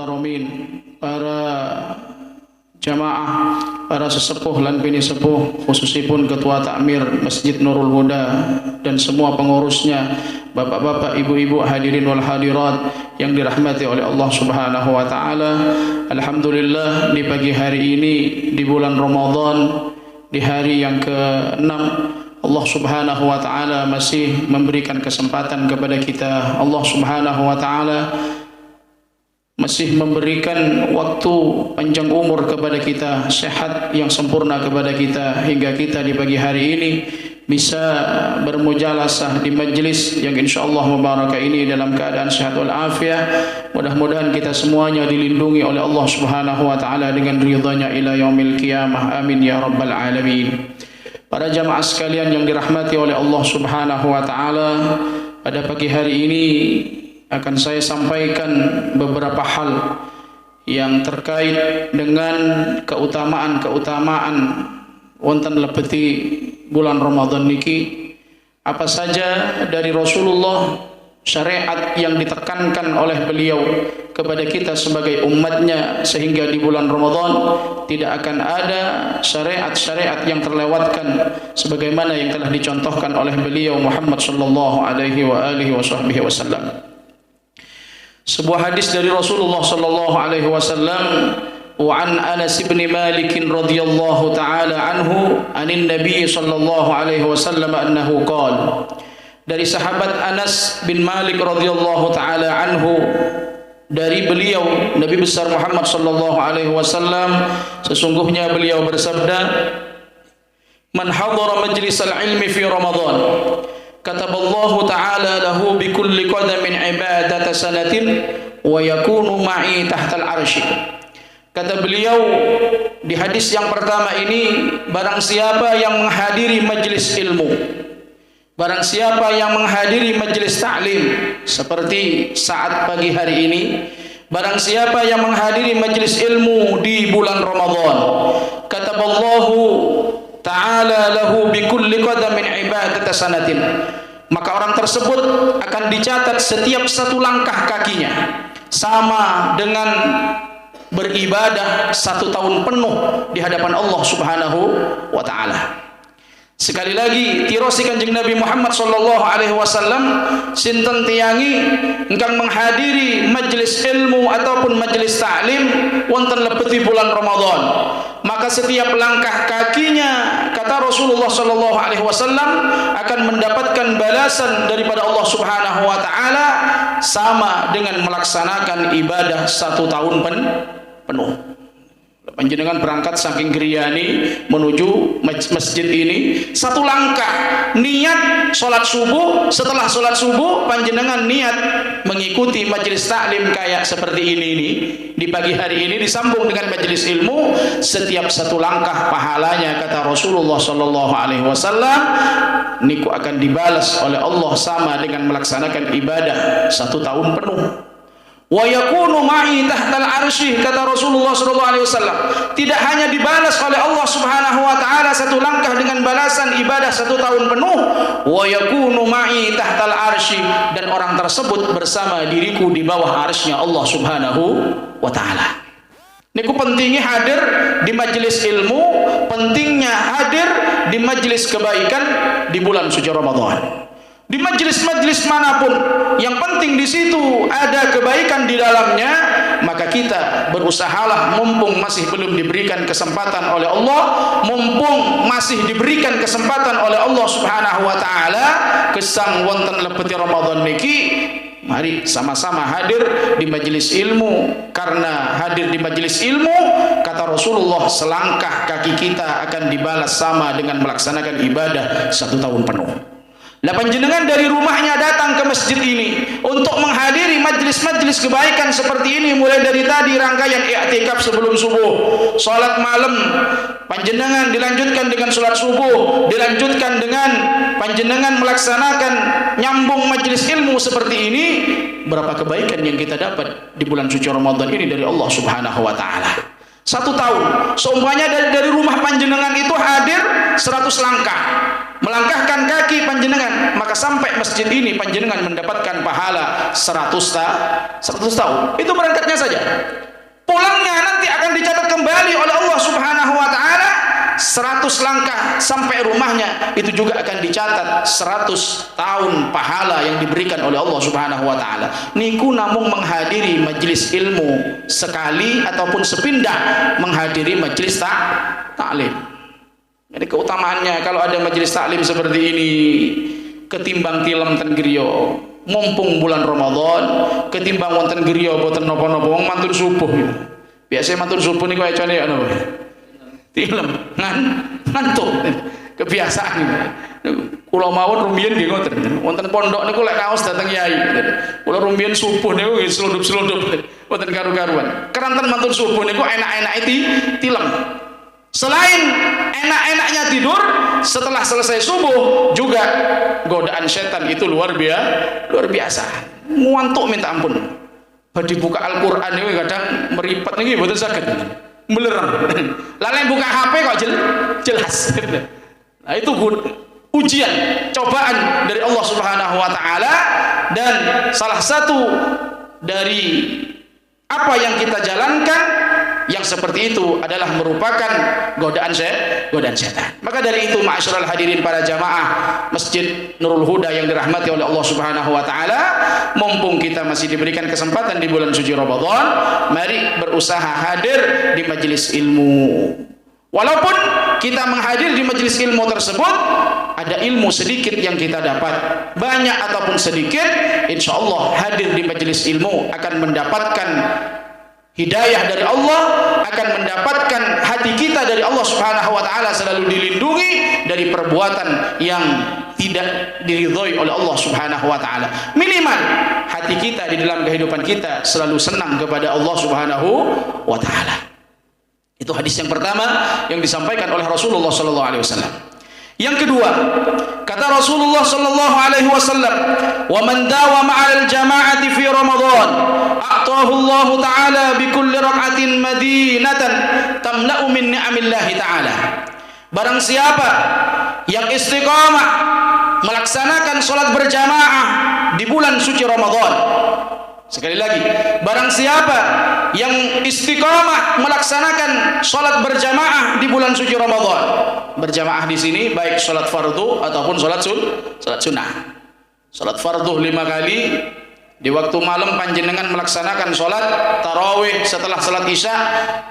muhtaramin, para jamaah, para sesepuh lan bini sepuh, khususipun Ketua Takmir Masjid Nurul Huda dan semua pengurusnya, bapak-bapak, ibu-ibu, hadirin wal hadirat yang dirahmati oleh Allah Subhanahu wa taala. Alhamdulillah, di pagi hari ini di bulan Ramadan, di hari yang ke-6, Allah Subhanahu wa taala masih memberikan kesempatan kepada kita. Allah Subhanahu wa taala masih memberikan waktu panjang umur kepada kita, sehat yang sempurna kepada kita, hingga kita di pagi hari ini bisa bermujalasah di majlis yang insyaallah mubarakah ini dalam keadaan sehat wal afiat. Mudah-mudahan kita semuanya dilindungi oleh Allah Subhanahu wa taala dengan ridhanya ila yaumil qiyamah. Amin ya rabbal alamin. Para jamaah sekalian yang dirahmati oleh Allah Subhanahu wa taala, pada pagi hari ini akan saya sampaikan beberapa hal yang terkait dengan keutamaan-keutamaan wonten lebeti bulan Ramadan niki. Apa saja dari Rasulullah, syariat yang ditekankan oleh beliau kepada kita sebagai umatnya, sehingga di bulan Ramadan tidak akan ada syariat-syariat yang terlewatkan sebagaimana yang telah dicontohkan oleh beliau Muhammad sallallahu alaihi wa alihi wasallam. Sebuah hadis dari Rasulullah sallallahu alaihi wasallam, wa an Anas bin Malik radhiyallahu taala anhu anin Nabi sallallahu alaihi wasallam annahu qala, dari sahabat Anas bin Malik radhiyallahu taala anhu, dari beliau Nabi besar Muhammad sallallahu alaihi wasallam, sesungguhnya beliau bersabda, man hadara majlisal ilmi fi Ramadan kataballahu ta'ala lahu bi kulli qadamin ibadata sanatin wa yakunu ma'i tahtal arsy. Kata beliau di hadis yang pertama ini, barang siapa yang menghadiri majlis ilmu, barang siapa yang menghadiri majlis ta'lim seperti saat pagi hari ini, barang siapa yang menghadiri majlis ilmu di bulan Ramadan, kataballahu ta'ala lahu bi kulli qadamin ibadata sanatin, maka orang tersebut akan dicatat setiap satu langkah kakinya sama dengan beribadah 1 tahun penuh di hadapan Allah Subhanahu wa taala. Sekali lagi tirosi Kanjeng Nabi Muhammad sallallahu alaihi wasallam, sinten tiyangi engkang menghadiri majlis ilmu ataupun majlis ta'lim wonten lebeti bulan Ramadan, maka setiap langkah kakinya, kata Rasulullah sallallahu alaihi wasallam, akan mendapatkan balasan daripada Allah Subhanahu wa taala sama dengan melaksanakan ibadah 1 tahun penuh. Panjenengan berangkat saking Griyani menuju masjid ini, 1 langkah niat sholat subuh, setelah sholat subuh panjenengan niat mengikuti majelis taklim kayak seperti ini di pagi hari ini disambung dengan majelis ilmu, setiap 1 langkah pahalanya, kata Rasulullah sallallahu alaihi wasallam, niku akan dibalas oleh Allah sama dengan melaksanakan ibadah 1 tahun penuh. Wa yakunu ma'i tahtal arsy, kata Rasulullah sallallahu alaihi wasallam, tidak hanya dibalas oleh Allah Subhanahu wa taala 1 langkah dengan balasan ibadah 1 tahun penuh, wa yakunu ma'i tahtal arsy, dan orang tersebut bersama diriku di bawah arsy-Nya Allah Subhanahu wa taala. Niku pentingnya hadir di majelis ilmu, pentingnya hadir di majelis kebaikan di bulan suci Ramadan. Di majelis-majelis manapun, yang penting di situ ada kebaikan di dalamnya, maka kita berusahalah, mumpung masih belum diberikan kesempatan oleh Allah, mumpung masih diberikan kesempatan oleh Allah Subhanahu wa taala, kesang wonten lebeti Ramadan niki, mari sama-sama hadir di majelis ilmu. Karena hadir di majelis ilmu, kata Rasulullah, selangkah kaki kita akan dibalas sama dengan melaksanakan ibadah 1 tahun penuh. Lah panjenengan dari rumahnya datang ke masjid ini untuk menghadiri majlis-majlis kebaikan seperti ini, mulai dari tadi rangkaian i'tikaf sebelum subuh, salat malam, panjenengan dilanjutkan dengan salat subuh, dilanjutkan dengan panjenengan melaksanakan nyambung majlis ilmu seperti ini. Berapa kebaikan yang kita dapat di bulan suci Ramadan ini dari Allah Subhanahu wa taala. 1 tahun, seumpamanya dari rumah panjenengan itu hadir 100 langkah, melangkahkan kaki panjenengan, maka sampai masjid ini panjenengan mendapatkan pahala 100 tahun. Itu berangkatnya saja. Pulangnya nanti akan dicatat kembali oleh Allah Subhanahu wa taala 100 langkah sampai rumahnya, itu juga akan dicatat 100 tahun pahala yang diberikan oleh Allah Subhanahu wa taala. Niku namung menghadiri majelis ilmu sekali ataupun sepindah menghadiri majelis taklim. Jadi keutamaannya kalau ada majelis taklim seperti ini ketimbang tilem ten griya, mumpung bulan Ramadan, ketimbang wonten griya boten napa-napa wong mantun subuh. Biasa mantun subuh niku ecane ya napa? Tilem, ngantuk. Kebiasaan niku. Kula mawon rumiyin nggih ngoten. Wonten pondok niku lek kaos dateng yai. Kula rumiyin subuh niku nggih selundup-selundup. Wonten karu-karuan. Keranten mantun subuh niku enak-enak tilem. Selain enak-enaknya tidur, setelah selesai subuh juga godaan setan itu luar biasa. Ngantuk minta ampun. Badhe buka Al-Qur'an niku kadang meripat niki mboten saged. Melerang. Lalu buka HP kok jelas. Nah, itu ujian, cobaan dari Allah Subhanahu wa taala, dan salah satu dari apa yang kita jalankan yang seperti itu adalah merupakan godaan setan. Maka dari itu ma'asyiral hadirin para jamaah Masjid Nurul Huda yang dirahmati oleh Allah Subhanahu wa taala, mumpung kita masih diberikan kesempatan di bulan suci Ramadan, mari berusaha hadir di majelis ilmu. Walaupun kita menghadir di majelis ilmu tersebut, ada ilmu sedikit yang kita dapat, banyak ataupun sedikit, insya Allah hadir di majelis ilmu akan mendapatkan hidayah dari Allah, akan mendapatkan hati kita dari Allah Subhanahu wa taala selalu dilindungi dari perbuatan yang tidak diridhoi oleh Allah Subhanahu wa taala. Minimal hati kita di dalam kehidupan kita selalu senang kepada Allah Subhanahu wa taala. Itu hadis yang pertama yang disampaikan oleh Rasulullah sallallahu alaihi wasallam. Yang kedua, kata Rasulullah sallallahu alaihi wasallam, "Wa man dawama 'alal jama'ati fi Ramadan, a'tahu Allah ta'ala bi kulli rak'atin madinatan tamla'u min ni'amillahi ta'ala." Barang siapa yang istiqamah melaksanakan salat berjamaah di bulan suci Ramadan. Sekali lagi, barang siapa yang istiqamah melaksanakan salat berjamaah di bulan suci Ramadan. Berjamaah di sini baik salat fardu ataupun salat sunnah. Salat fardu 5 kali, di waktu malam panjenengan melaksanakan salat tarawih setelah salat Isya,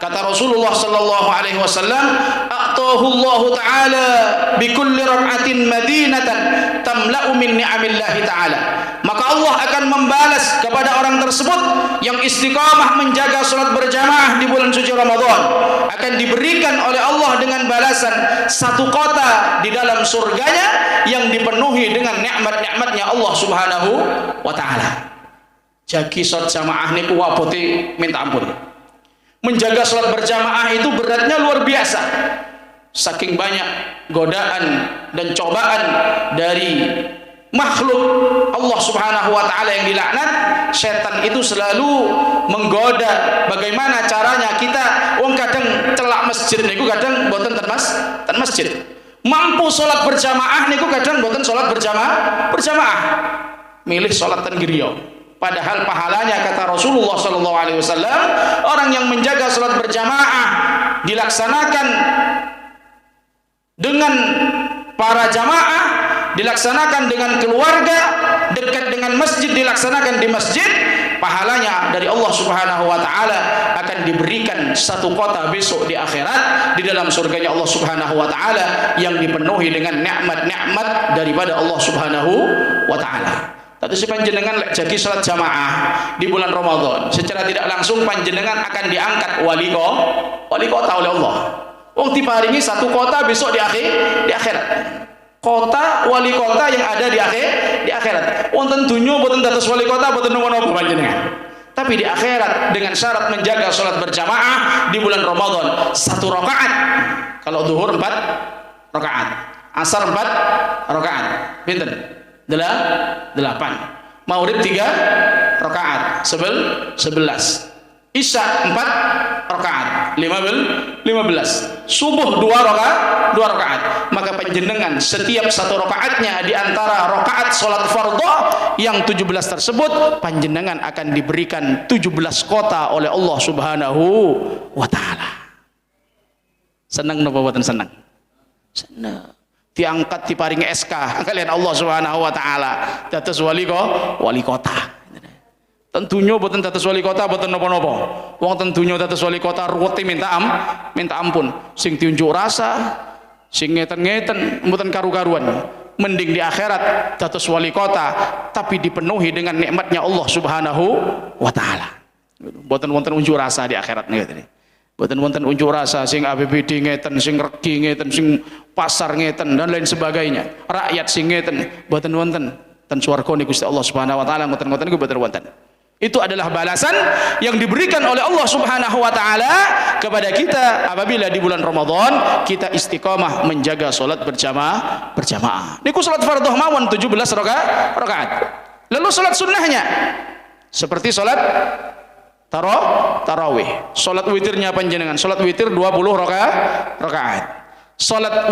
kata Rasulullah sallallahu alaihi wasallam, "A'tahu Allah taala bi kulli rak'atin madinatan tamla'u min ni'amillahi ta'ala." Maka Allah akan membalas kepada orang tersebut yang istiqamah menjaga salat berjamaah di bulan suci Ramadan, akan diberikan oleh Allah dengan balasan satu kota di dalam surganya yang dipenuhi dengan nikmat-nikmatnya Allah Subhanahu wa taala. Jagi salat jamaah niku wabote minta ampun. Menjaga salat berjamaah itu beratnya luar biasa. Saking banyak godaan dan cobaan dari makhluk Allah Subhanahu wa taala yang dilaknat, setan itu selalu menggoda bagaimana caranya kita wong kadang celak masjid niku kadang mboten ten masjid. Mampu salat berjamaah niku kadang mboten salat berjamaah. Milih salat ten griya. Padahal pahalanya kata Rasulullah sallallahu alaihi wasallam, orang yang menjaga salat berjamaah dilaksanakan dengan para jamaah, dilaksanakan dengan keluarga, dekat dengan masjid, dilaksanakan di masjid, pahalanya dari Allah Subhanahu wa taala akan diberikan satu kota besok di akhirat di dalam surganya Allah Subhanahu wa taala yang dipenuhi dengan nikmat-nikmat daripada Allah Subhanahu wa taala. Tapi si panjenengan jadi salat jamaah di bulan Ramadan, secara tidak langsung panjenengan akan diangkat wali kota oleh Allah. Wong diparingi satu kota besok di akhirat. Kota wali kota yang ada di akhirat. Wonten dunya boten dados wali kota boten napa panjenengan. Tapi di akhirat dengan syarat menjaga salat berjamaah di bulan Ramadan 1 rakaat. Kalau zuhur 4 rakaat, asar 4 rakaat. Pinten? 8. Maghrib 3 rakaat, 11. Isya 4 rakaat, 15. Subuh 2 rakaat. Maka panjenengan setiap satu rakaatnya di antara rakaat salat fardhu yang 17 tersebut, panjenengan akan diberikan 17 kota oleh Allah Subhanahu wa taala. Senang napa boten senang? Senang. Diangkat diparingi SK kalian Allah Subhanahu wa taala dados wali kota. Tentunya boten dados wali kota boten napa-napa. Wong tentunya dados wali kota ruwete minta ampun. Sing diunjuk rasa, sing ngeten-ngeten mboten karu-karuan. Mending di akhirat dados wali kota tapi dipenuhi dengan nikmatnya Allah Subhanahu wa taala. Boten wonten unjuk rasa di akhirat ngeten. Boten wonten unjuk rasa sing APBD ngeten, sing regi ngeten, sing pasar ngeten dan lain sebagainya. Rakyat sing ngeten, boten wonten. Ten swarga niku Gusti Allah Subhanahu wa taala ngoten-ngoten niku boten wonten. Itu adalah balasan yang diberikan oleh Allah Subhanahu wa taala kepada kita apabila di bulan Ramadan kita istiqamah menjaga salat berjamaah. Niku salat fardhu mawon 17 rakaat. Lalu salat sunnahnya seperti salat tarawih. Salat witirnya panjenengan, salat witir 20 rakaat. Salat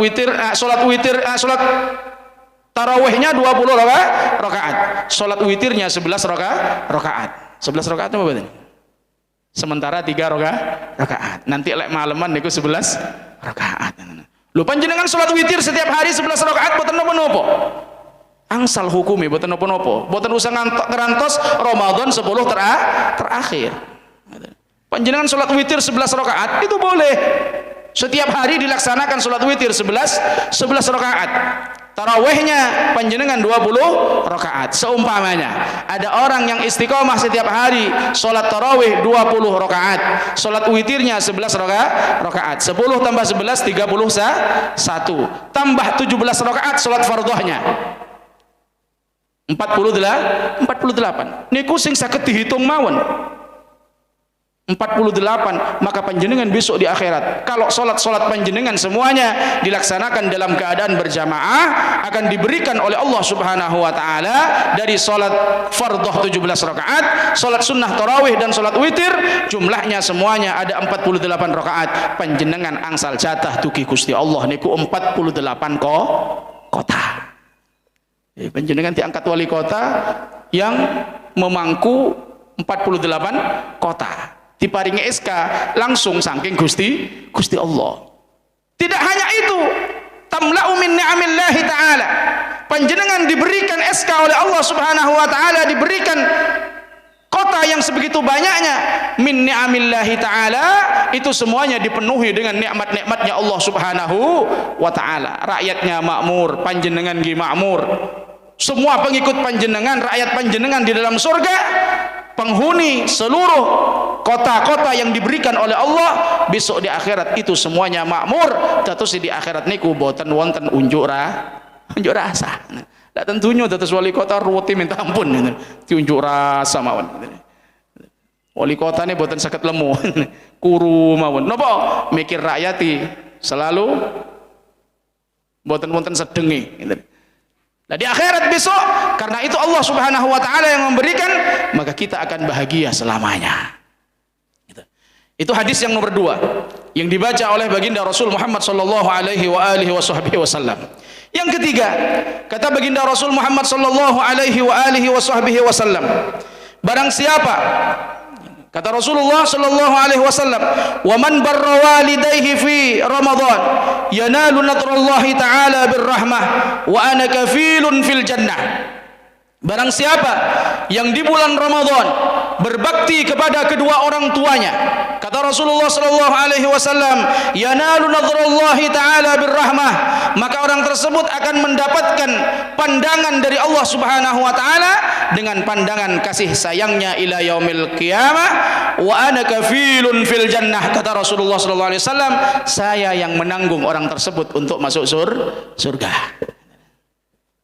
tarawihnya 20 rakaat. Salat witirnya 11 rakaat. 11 rakaat apa berarti? Sementara 3 rakaat. Nanti lek maleman niku 11 rakaat. Lho panjenengan salat witir setiap hari 11 rakaat boten napa-napa. Angsal hukumi boten napa-napa. Boten usah ngerantos Ramadan 10 terakhir. Panjenengan salat witir 11 rakaat itu boleh. Setiap hari dilaksanakan salat witir 11 rakaat. Tarawihnya panjenengan 20 rakaat. Seumpamanya ada orang yang istiqomah setiap hari salat tarawih 20 rakaat, salat witirnya 11 rakaat. 10 tambah 11 31 tambah 17 rakaat salat fardhunya 48. Niku sing saged dihitung mawon 48. Maka panjenengan besok di akhirat kalau salat panjenengan semuanya dilaksanakan dalam keadaan berjamaah akan diberikan oleh Allah Subhanahu wa taala dari salat fardhu 17 rakaat, salat sunnah tarawih dan salat witir jumlahnya semuanya ada 48 rakaat. Panjenengan angsal jatah dugi Gusti Allah niku 48 kota. Panjenengan diangkat wali kota yang memangku 48 kota. Diparingi SK langsung saking Gusti Allah. Tidak hanya itu, tamla'u min ni'amillahi ta'ala. Panjenengan diberikan SK oleh Allah Subhanahu wa taala, diberikan kota yang sebegitu banyaknya min ni'amillahi ta'ala, itu semuanya dipenuhi dengan nikmat-nikmatnya Allah Subhanahu wa taala. Rakyatnya makmur, panjenengan nggih makmur. Semua pengikut panjenengan, rakyat panjenengan di dalam surga, penghuni seluruh kota-kota yang diberikan oleh Allah besok di akhirat itu semuanya makmur. Dados di akhirat niku boten wonten unjuk rasa. Lah tentunya dados wali kota ruwete minta ampun diunjuk rasa mawon. Wali kota ini boten saged lemu kuru mawon. Napa? Mikir rakyati selalu boten wonten sedenge. Nah di akhirat besok karena itu Allah Subhanahu wa taala yang memberikan, maka kita akan bahagia selamanya. Itu hadis yang nomor 2 yang dibaca oleh baginda Rasul Muhammad sallallahu alaihi wasallam. Yang ketiga, kata baginda Rasul Muhammad sallallahu alaihi wasallam, barang siapa, kata Rasulullah sallallahu alaihi wasallam, wa man barra walidayhi fi Ramadan yanalu nadrallahi ta'ala birrahmah wa ana kafilun fil jannah. Barang siapa yang di bulan Ramadan berbakti kepada kedua orang tuanya, kata Rasulullah sallallahu alaihi wasallam, yanalu nadrallahi ta'ala birrahmah, maka orang tersebut akan mendapatkan pandangan dari Allah Subhanahu wa taala dengan pandangan kasih sayangnya ila yaumil qiyamah, wa ana kafilun fil jannah, kata Rasulullah sallallahu alaihi wasallam, saya yang menanggung orang tersebut untuk masuk surga.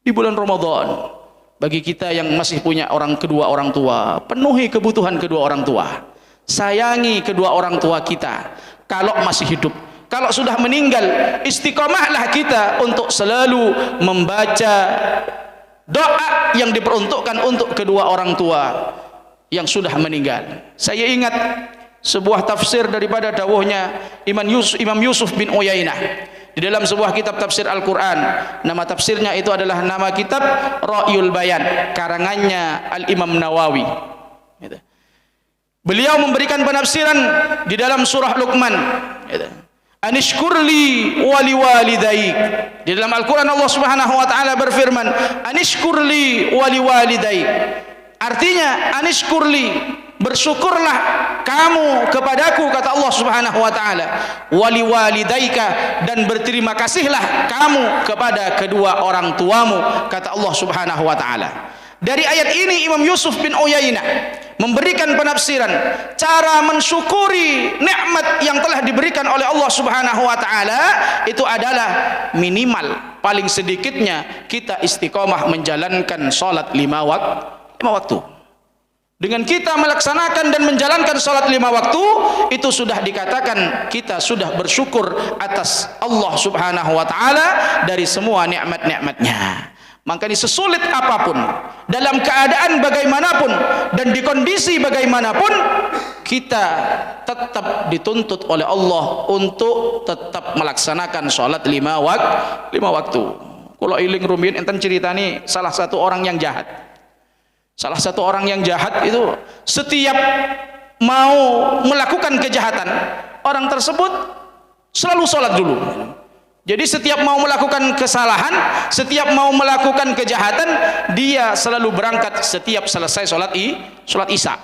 Di bulan Ramadan, bagi kita yang masih punya kedua orang tua, penuhi kebutuhan kedua orang tua, sayangi kedua orang tua kita kalau masih hidup. Kalau sudah meninggal, istiqomahlah kita untuk selalu membaca doa yang diperuntukkan untuk kedua orang tua yang sudah meninggal. Saya ingat sebuah tafsir daripada dawuhnya Imam Yusuf bin Uyainah di dalam sebuah kitab tafsir Al-Quran. Nama tafsirnya itu adalah nama kitab Ra'yul Bayan, karangannya Al-Imam Nawawi. Beliau memberikan penafsiran di dalam surah Luqman, anishkurli wali walidaik. Di dalam Al-Quran Allah Subhanahu wa taala berfirman, anishkurli wali walidaik. Artinya anishkurli, bersyukurlah kamu kepadaku, kata Allah Subhanahu wa taala, wali walidaika, dan berterima kasihlah kamu kepada kedua orang tuamu, kata Allah Subhanahu wa taala. Dari ayat ini Imam Yusuf bin Uyainah memberikan penafsiran cara mensyukuri nikmat yang telah diberikan oleh Allah Subhanahu wa taala itu adalah minimal paling sedikitnya kita istiqomah menjalankan salat 5 waktu. Dengan kita melaksanakan dan menjalankan salat 5 waktu, itu sudah dikatakan kita sudah bersyukur atas Allah Subhanahu wa taala dari semua nikmat-nikmatnya. Makanya sesulit apapun, dalam keadaan bagaimanapun dan di kondisi bagaimanapun, kita tetap dituntut oleh Allah untuk tetap melaksanakan salat 5 waktu. Kalau iling rumiyin enten ceritani salah satu orang yang jahat. Salah satu orang yang jahat itu setiap mau melakukan kejahatan, orang tersebut selalu sholat dulu. Jadi setiap mau melakukan kesalahan, setiap mau melakukan kejahatan, dia selalu berangkat setiap selesai sholat isya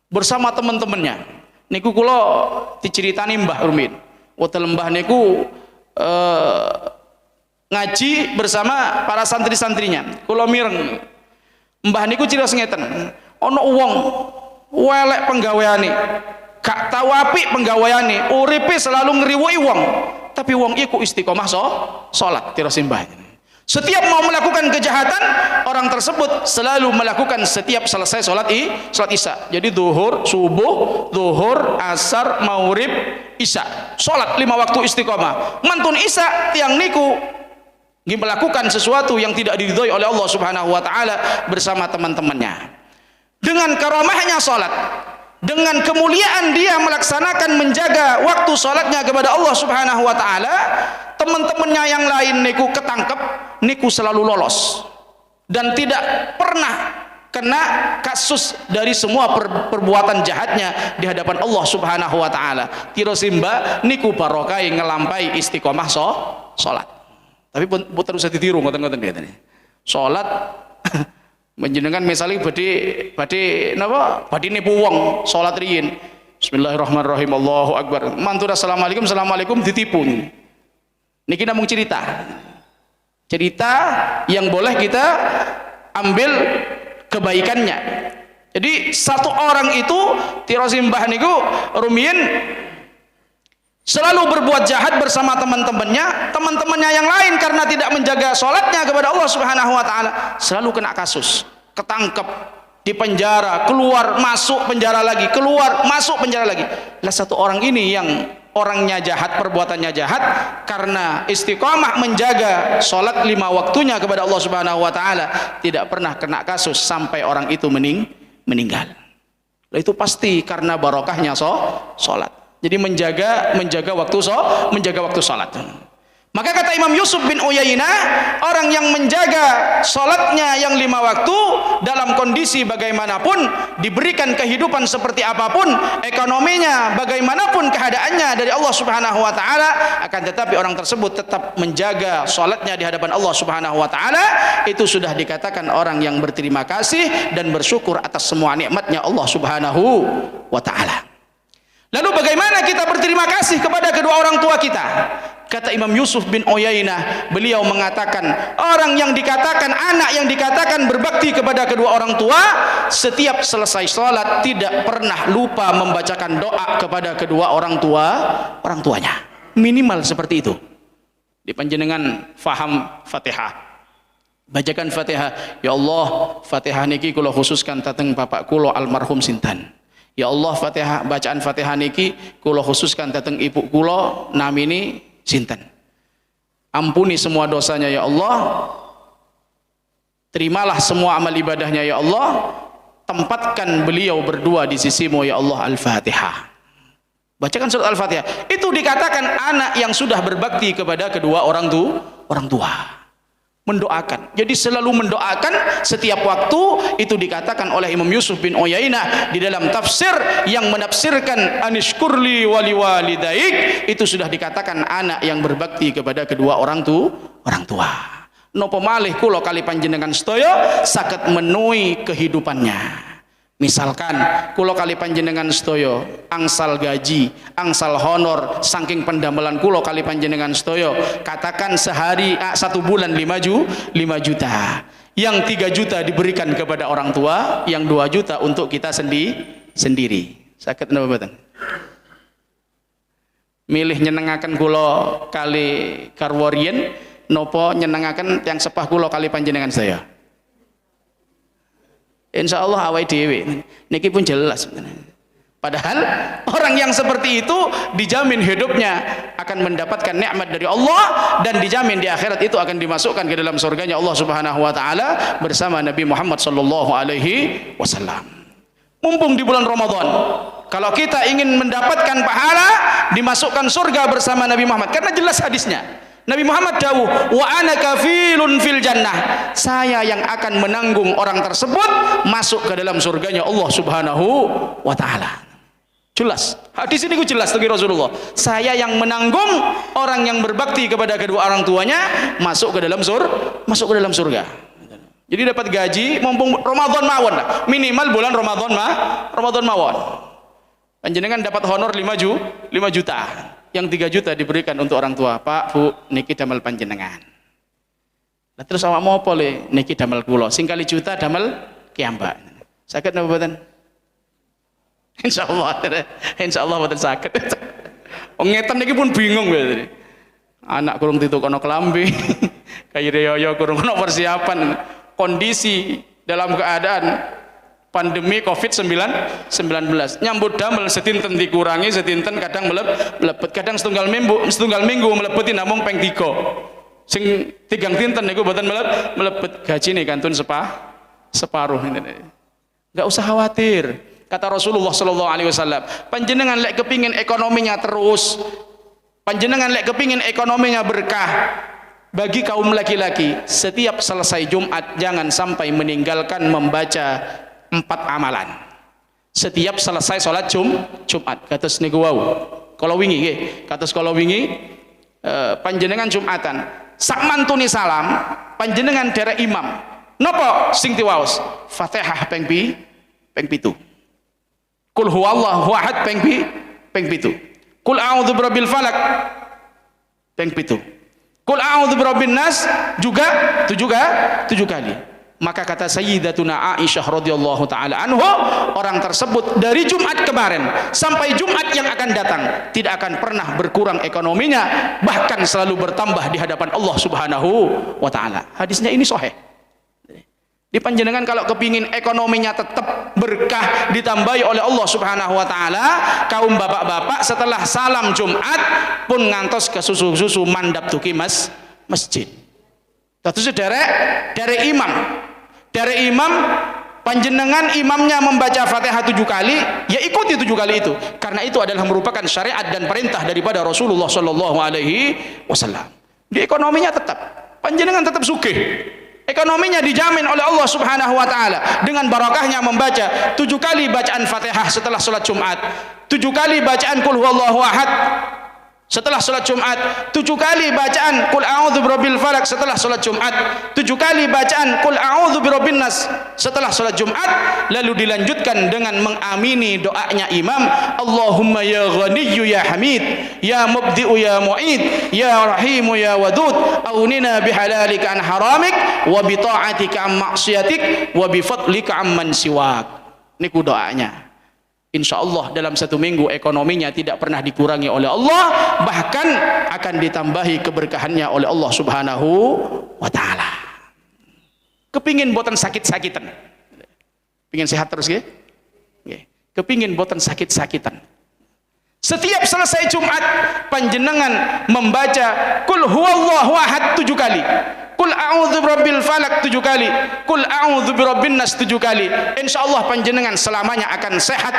bersama teman-temannya. Niku kula diceritani Mbah Rumin. Wotel Mbah niku ngaji bersama para santri-santrinya. Kula mireng Mbah niku cirios ngeten, ana wong welek penggaweane, gak tau apik penggaweane, uripe selalu ngriwuki wong, tapi wong iku istiqomah salat. Cirios Mbah. Setiap mau melakukan kejahatan, orang tersebut selalu melakukan setiap selesai salat isya. Jadi zuhur, subuh, zuhur, asar, maghrib, isya. Salat 5 waktu istiqomah. Mantun isya tiang niku melakukan sesuatu yang tidak diridhoi oleh Allah Subhanahu wa taala bersama teman-temannya. Dengan karamahnya salat, dengan kemuliaan dia melaksanakan menjaga waktu salatnya kepada Allah Subhanahu wa taala, teman-temannya yang lain niku ketangkep, niku selalu lolos dan tidak pernah kena kasus dari semua perbuatan jahatnya di hadapan Allah Subhanahu wa taala. Tiro simba niku barokai ngelampai istiqomah salat. Tapi pun terus ditiru ngoten-ngoten ngene. Salat menjenengan misalnya badhe napa? Badhe nipu wong salat riyin. Bismillahirrahmanirrahim. Allahu akbar. Mantur assalamualaikum ditipu. Niki namung cerita. Cerita yang boleh kita ambil kebaikannya. Jadi satu orang itu tiro simbah niku rumiyin selalu berbuat jahat bersama teman-temannya yang lain karena tidak menjaga sholatnya kepada Allah Subhanahu wa taala, selalu kena kasus, ketangkep, di penjara, keluar masuk penjara lagi, keluar masuk penjara lagi. Lah satu orang ini yang orangnya jahat, perbuatannya jahat, karena istiqomah menjaga sholat 5 waktunya kepada Allah Subhanahu wa taala, tidak pernah kena kasus sampai orang itu meninggal. Itu pasti karena barokahnya sholat. Jadi menjaga waktu salat. Maka kata Imam Yusuf bin Uyainah, orang yang menjaga salatnya yang 5 waktu dalam kondisi bagaimanapun, diberikan kehidupan seperti apapun, ekonominya bagaimanapun keadaannya dari Allah Subhanahu wa taala, akan tetapi orang tersebut tetap menjaga salatnya di hadapan Allah Subhanahu wa taala, itu sudah dikatakan orang yang berterima kasih dan bersyukur atas semua nikmatnya Allah Subhanahu wa taala. Lalu bagaimana kita berterima kasih kepada kedua orang tua kita? Kata Imam Yusuf bin Uyainah, beliau mengatakan, orang yang dikatakan, anak yang dikatakan berbakti kepada kedua orang tua, setiap selesai sholat tidak pernah lupa membacakan doa kepada kedua orang tuanya. Minimal seperti itu. Di panjenengan faham Fatihah, bacakan Fatihah. Ya Allah, Fatihah niki kula khususkan dateng bapak kula almarhum sinten. Ya Allah, Fatihah, bacaan Fatihah niki kula khususkan dateng ibu kula namini sinten. Ampuni semua dosanya ya Allah. Terimalah semua amal ibadahnya ya Allah. tempatkan beliau berdua di sisimu ya Allah. Al-Fatihah. Bacakan surat Al-Fatihah. Itu dikatakan anak yang sudah berbakti kepada kedua orang tua. Mendoakan. Jadi selalu mendoakan setiap waktu. Itu dikatakan oleh Imam Yusuf bin Uyainah di dalam tafsir yang menafsirkan anishkurli wali walidaik. Itu sudah dikatakan anak yang berbakti kepada kedua orang tua. Napa malih kula kali panjenengan sedaya saged menuhi kehidupannya. Misalkan kula kali panjenengan sedaya angsal gaji, angsal honor saking pendamelan kula kali panjenengan sedaya, katakan sehari 1 bulan 5 juta. Yang 3 juta diberikan kepada orang tua, yang 2 juta untuk kita sendiri. Saged napa mboten? Milih nyenengaken kula kali garwa riyen napa nyenengaken tiyang sepah kula kali panjenengan sedaya? Insya Allah awai dewi niki pun jelas. Padahal orang yang seperti itu dijamin hidupnya akan mendapatkan nikmat dari Allah, dan dijamin di akhirat itu akan dimasukkan ke dalam surganya Allah Subhanahu wa taala bersama Nabi Muhammad sallallahu alaihi wasallam. Mumpung di bulan Ramadan, kalau kita ingin mendapatkan pahala dimasukkan surga bersama Nabi Muhammad, karena jelas hadisnya. Nabi Muhammad dawuh, wa ana kafilun fil jannah. Saya yang akan menanggung orang tersebut masuk ke dalam surganya Allah Subhanahu wa taala. Jelas. Hadis ini jelas dari Rasulullah. Saya yang menanggung orang yang berbakti kepada kedua orang tuanya masuk ke dalam surga. Jadi dapat gaji mumpung Ramadan mawon. Minimal bulan Ramadan mawon. Panjenengan dapat honor 5 juta. Yang 3 juta diberikan untuk orang tua. Pak, Bu, niki damel panjenengan. Lah terus awak mau apa le? Niki damel kula. Sing kali juta damel kiambak. Saged napa mboten? Insyaallah mboten saged. Wong ngeten niki pun bingung berarti. Anak kurung ditukono klambi. Kayreyo kurung ono persiapan. Kondisi dalam keadaan pandemi COVID-19 nyambut damel setinten dikurangi, setinten kadang melepet, kadang setunggal minggu melepeti namung peng 3. Sing 3 dinten niku mboten melepet, gajine kantun separuh. Enggak usah khawatir. Kata Rasulullah sallallahu alaihi wasallam, panjenengan lek kepingin ekonominya terus, panjenengan lek kepingin ekonominya berkah, bagi kaum laki-laki setiap selesai Jumat jangan sampai meninggalkan membaca 4 amalan. Setiap selesai sholat Jumat. Kados niku wau. Kalau wingi nggih, kados kalau wingi panjenengan Jumatan, sak mantuni salam panjenengan derek imam. Napa sing tiwaos? Fatihah ping 7. Qul huwallahu ahad ping 7. Qul a'udzu birabbil falaq ping 7. Qul a'udzu birabbin nas juga 7 kali. Maka kata Sayyidatuna Aisyah radhiyallahu taala anha, orang tersebut dari Jumat kemarin sampai Jumat yang akan datang tidak akan pernah berkurang ekonominya, bahkan selalu bertambah di hadapan Allah Subhanahu wa taala. Hadisnya ini sahih. Di panjenengan kalau kepingin ekonominya tetap berkah ditambahi oleh Allah Subhanahu wa taala, kaum bapak-bapak setelah salam Jumat pun ngantos ke susu mandap tuki masjid. Terus dari imam panjenengan imamnya membaca Fatihah 7 kali, ya ikuti 7 kali itu, karena itu adalah merupakan syariat dan perintah daripada Rasulullah sallallahu alaihi wasallam. Di ekonominya tetap panjenengan tetap sugih. Ekonominya dijamin oleh Allah Subhanahu wa taala dengan barakahnya membaca 7 kali bacaan Fatihah setelah salat Jumat, 7 kali bacaan Qul huwallahu ahad setelah salat Jumat, 7 kali bacaan Qul a'udzu birabbil falaq setelah salat Jumat, 7 kali bacaan Qul a'udzu birabbin nas setelah salat Jumat, lalu dilanjutkan dengan mengamini doanya imam, Allahumma ya ghaniyyu ya hamid, ya mubdi'u ya mu'id, ya rahimu ya wadud, aunina bihalalika an haramik wa bi ta'atika am maksiatik wa bi fadlika amman siwak. Niku doanya. Insya Allah dalam 1 minggu ekonominya tidak pernah dikurangi oleh Allah, bahkan akan ditambahi keberkahannya oleh Allah Subhanahu wa taala. Kepingin boten sakit-sakitan, pingin sehat terus nggih? Nggih. Kepingin boten sakit-sakitan. Setiap selesai Jumat panjenengan membaca Qul huwallahu ahad 7 kali, Qul Kul a'udzu birabbil falak 7 kali, kul a'udzu birabbin nas 7 kali. Insyaallah panjenengan selamanya akan sehat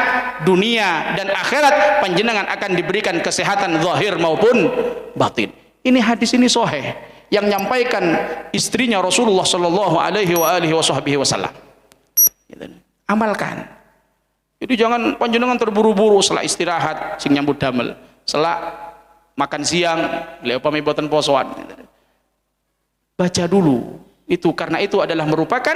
dunia dan akhirat, panjenengan akan diberikan kesehatan zahir maupun batin. Ini hadis ini sahih yang nyampaikan istrinya Rasulullah sallallahu alaihi wasallam. Amalkan. Jadi jangan panjenengan terburu-buru setelah istirahat sing nyambut damel, setelah makan siang beliau pamit boten posoan. Baca dulu itu, karena itu adalah merupakan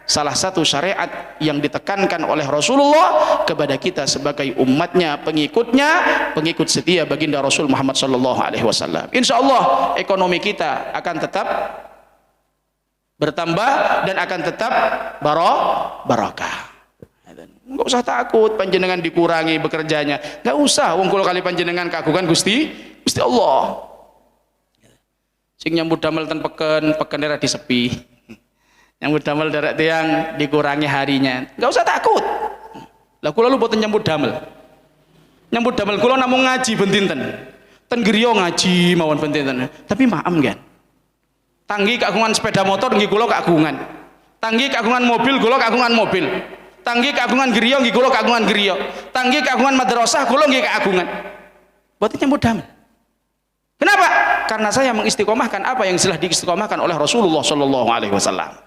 salah satu syariat yang ditekankan oleh Rasulullah kepada kita sebagai umatnya, pengikutnya, pengikut setia baginda Rasul Muhammad sallallahu alaihi wasallam. Insyaallah ekonomi kita akan tetap bertambah dan akan tetap barakah. Enggak usah takut panjenengan dikurangi bekerjanya, enggak usah. Wong kula kali panjenengan kagungan Gusti Allah. Sing nyambut damel ten peken daerah disepi, nyambut damel daerah tiang dikurangi harinya, nggak usah takut. Lah kula lu boten nyambut damel kula namung ngaji bentinten ten griya ngaji mawon bentinten, tapi maem kan tanggi kagungan sepeda motor nggih kula kagungan, tanggi kagungan mobil kula kagungan mobil, tanggi kagungan griya nggih kula kagungan griya, tanggi kagungan madrasah kula nggih kagungan, boten nyambut damel. Kenapa? Karena saya mengistiqomahkan apa yang telah diistiqomahkan oleh Rasulullah Shallallahu Alaihi Wasallam.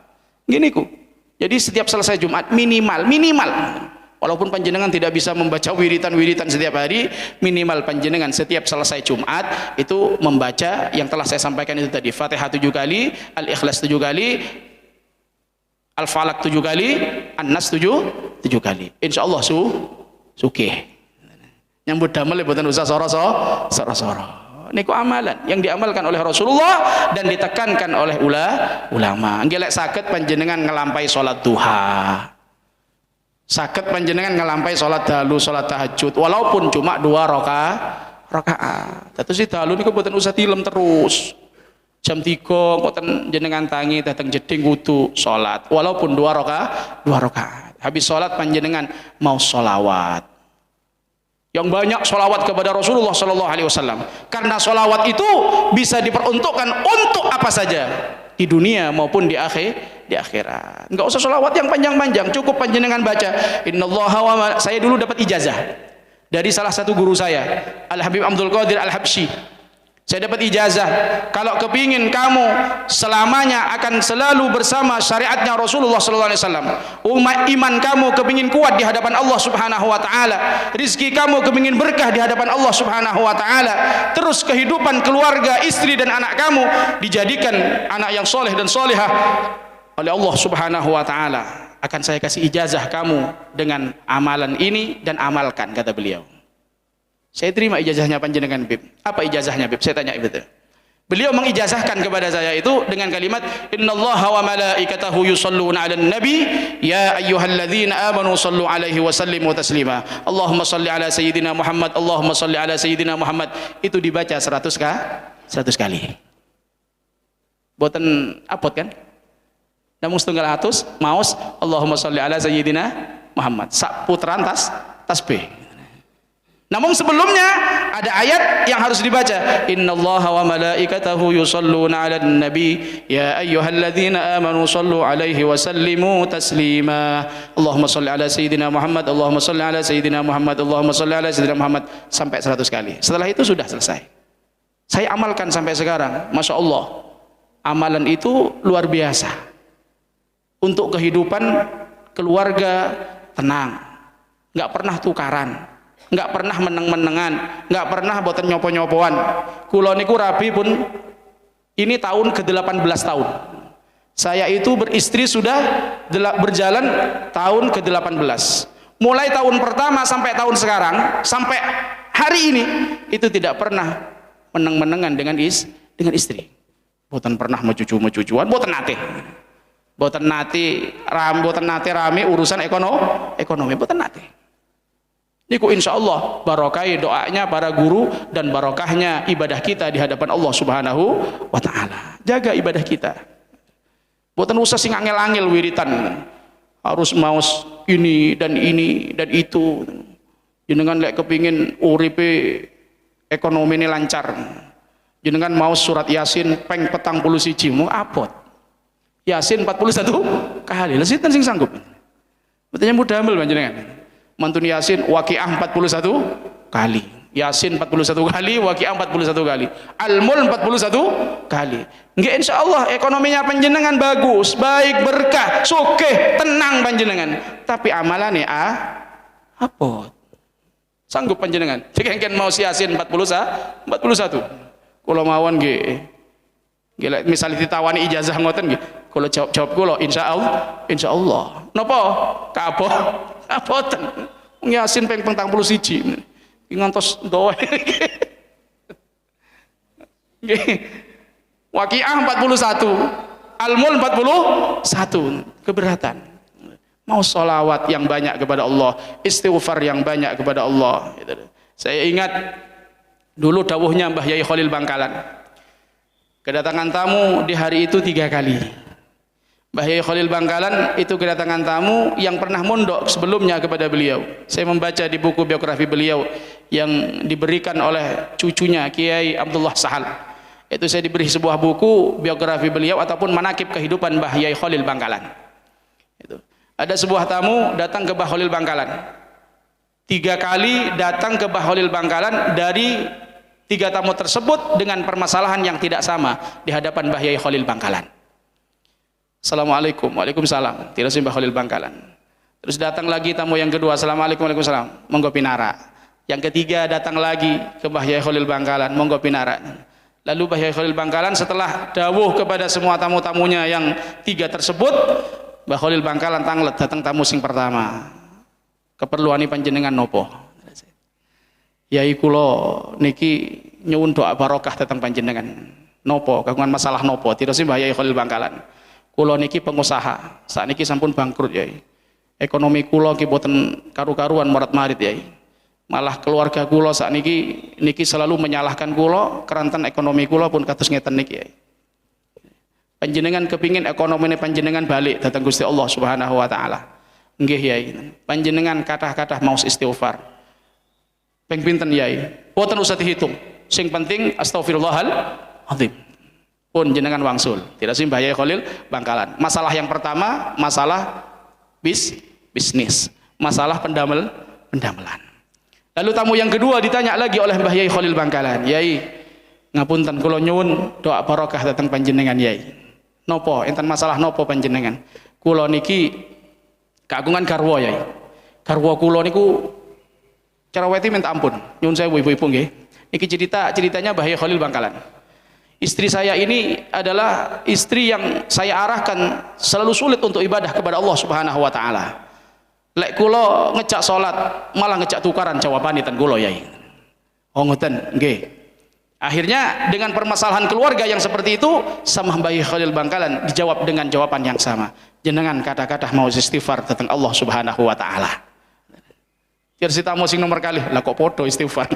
Gini ku. Jadi setiap selesai Jumat minimal, walaupun panjenengan tidak bisa membaca wiritan setiap hari, minimal panjenengan setiap selesai Jumat itu membaca yang telah saya sampaikan itu tadi, Fatihah 7 kali, Al-Ikhlas 7 kali, Al-Falaq 7 kali, An-Nas 7 kali. Insya Allah sukih. Nyambut damel boten usah soro-soro. Niku amalan yang diamalkan oleh Rasulullah dan ditekankan oleh ulama. Nggih lek saged panjenengan ngelampai salat duha, saged panjenengan ngelampai salat dalu, salat tahajud, walaupun cuma 2 rakaat. Dados dalu niku boten usah tilem terus. Jam 3 boten jenengan tangi dateng jeding wudu salat, walaupun 2 rakaat. Habis salat panjenengan mau sholawat. Yang banyak sholawat kepada Rasulullah Sallallahu Alaihi Wasallam, karena sholawat itu bisa diperuntukkan untuk apa saja di dunia maupun di akhirat. Enggak usah sholawat yang panjang-panjang, cukup panjenengan baca Innallaha wa saya dulu dapat ijazah dari salah satu guru saya, Al Habib Abdul Qadir Al Habsyi. Saya dapat ijazah, kalau kepingin kamu selamanya akan selalu bersama syariatnya Rasulullah sallallahu alaihi wasallam, iman kamu kepingin kuat di hadapan Allah Subhanahu wa taala, rizki kamu kepingin berkah di hadapan Allah Subhanahu wa taala, terus kehidupan keluarga, istri dan anak kamu dijadikan anak yang soleh dan solehah oleh Allah Subhanahu wa taala, akan saya kasih ijazah kamu dengan amalan ini dan amalkan, kata beliau. Saya terima ijazahnya panjenengan Bib. Apa ijazahnya Bib? Saya tanya begitu. Beliau mengijazahkan kepada saya itu dengan kalimat Innallaha wa malaikatahu yusholluna 'alan nabi ya ayyuhalladzina amanu shallu 'alaihi wa sallimu taslima. Allahumma shalli 'ala sayyidina Muhammad, Allahumma shalli 'ala sayyidina Muhammad. Itu dibaca 100 kali. Boten abot kan? Namung setunggal atus maos Allahumma shalli 'ala sayyidina Muhammad. Sak putaran tasbih. Namun sebelumnya ada ayat yang harus dibaca. Innallaha wa malaikatahu yusholluna 'alan nabi ya ayyuhalladzina amanu shallu 'alaihi wa sallimu taslima. Allahumma shalli 'ala sayyidina Muhammad, Allahumma shalli 'ala sayyidina Muhammad, Allahumma shalli 'ala sayyidina Muhammad sampai 100 kali. Setelah itu sudah selesai. Saya amalkan sampai sekarang. Masya Allah, amalan itu luar biasa. Untuk kehidupan keluarga tenang, nggak pernah tukaran, nggak pernah meneng-menengan, nggak pernah boten nyopo-nyopoan. Kula niku rabi pun ini tahun ke-18 tahun. Saya itu beristri sudah berjalan tahun ke-18. Mulai tahun pertama sampai tahun sekarang, sampai hari ini itu tidak pernah meneng-menengan dengan istri. Boten pernah mecucu-mecucuan, boten nate. Boten nate rame urusan ekonomi, boten nate. Niku insya Allah barokai doanya para guru dan barokahnya ibadah kita di hadapan Allah Subhanahu wa Ta'ala. Jaga ibadah kita. Boten usah sing angel-angel wiritan. Harus maos ini dan itu. Jenengan lek kepingin uripe ekonomi ini lancar. Jenengan maos surat Yasin peng petang puluh siji mau abot. Yasin 41 kali. Lah sinten sing sanggup? Betulnya mudah ambil panjenengan. Mantun Yasin Waqiah 41 kali. Yasin 41 kali, Waqiah 41 kali. Al-Mulk 41 kali. Nggih insyaallah ekonominya panjenengan bagus, baik, berkah, sugih, tenang panjenengan. Tapi amalane apa? Sanggup panjenengan. Jengken mau Yasin 41. Kula mawon nggih. Nggih misale ditawani ijazah ngoten nggih. Kula jawab kula insyaallah. Napa? Kabeh. Aboten. Yasin ping 41. Ngantos doa. Nggih. Waqiah 41. Al-Mulk 41. Keberatan. Mau sholawat yang banyak kepada Allah, istighfar yang banyak kepada Allah. Saya ingat dulu dawuhnya Mbah Yai Khalil Bangkalan. Kedatangan tamu di hari itu 3 kali. Mbah Yai Khalil Bangkalan itu kedatangan tamu yang pernah mondok sebelumnya kepada beliau. Saya membaca di buku biografi beliau yang diberikan oleh cucunya Kiai Abdullah Sahal. Itu saya diberi sebuah buku biografi beliau ataupun manakib kehidupan Mbah Yai Khalil Bangkalan. Itu. Ada sebuah tamu datang ke Mbah Khalil Bangkalan. 3 kali datang ke Mbah Khalil Bangkalan, dari 3 tamu tersebut dengan permasalahan yang tidak sama di hadapan Mbah Yai Khalil Bangkalan. Assalamualaikum, waalaikumsalam. Tidak sih Mbah Khalil Bangkalan. Terus datang lagi tamu yang kedua, assalamualaikum, waalaikumsalam. Monggo pinara. Yang ketiga datang lagi ke Mbah Yai Khalil Bangkalan, monggo pinara. Lalu Mbah Yai Khalil Bangkalan setelah dawuh kepada semua tamu-tamunya yang 3 tersebut, Mbah Khalil Bangkalan tanglet datang tamu sing pertama. Keperluan panjenengan nopo? Yai kula niki nyuwun doa barokah datang panjenengan. Nopo? Kagungan masalah nopo? Tidak sih Mbah Yai Khalil Bangkalan. Kula niki pengusaha. Sakniki sampun bangkrut Yai. Ekonomi kula ki boten karu-karuan marat-marit Yai. Malah keluarga kula niki selalu menyalahkan kula, keranten ekonomi kula pun kados ngeten niki Yai. Panjenengan kepingin ekonomi panjenengan balik datang Gusti Allah Subhanahu wa taala. Nggih Yai. Panjenengan kathah-kathah maos istighfar. Ping pinten Yai? Boten usah dihitung. Sing penting astaghfirullahal azim. Pun jenengan wangsul. Tidak sih Mbah Yai Khalil Bangkalan. Masalah yang pertama, masalah bisnis. Masalah pendamelan. Lalu tamu yang kedua ditanya lagi oleh Mbah Yai Khalil Bangkalan. Yai, ngapunten kula nyuwun doa barokah datang panjenengan Yai. Nopo enten masalah nopo panjenengan? Kula niki kagungan garwa Yai. Garwa kula niku cereweti minta ampun. Nyuwun sewu ibu-ibu nggih. Niki ceritanya Mbah Yai Khalil Bangkalan. Istri saya ini adalah istri yang saya arahkan selalu sulit untuk ibadah kepada Allah Subhanahu wa taala. Lek kula ngejak salat malah ngejak tukaran jawabane ten kula Yai. Oh ngoten, nggih. Akhirnya dengan permasalahan keluarga yang seperti itu sama Mbah Yai Khalil Bangkalan dijawab dengan jawaban yang sama. Jenengan kata-kata mau istighfar tentang Allah Subhanahu wa taala. Kirsi tamu sing nomor kali, lah kok podo istighfar.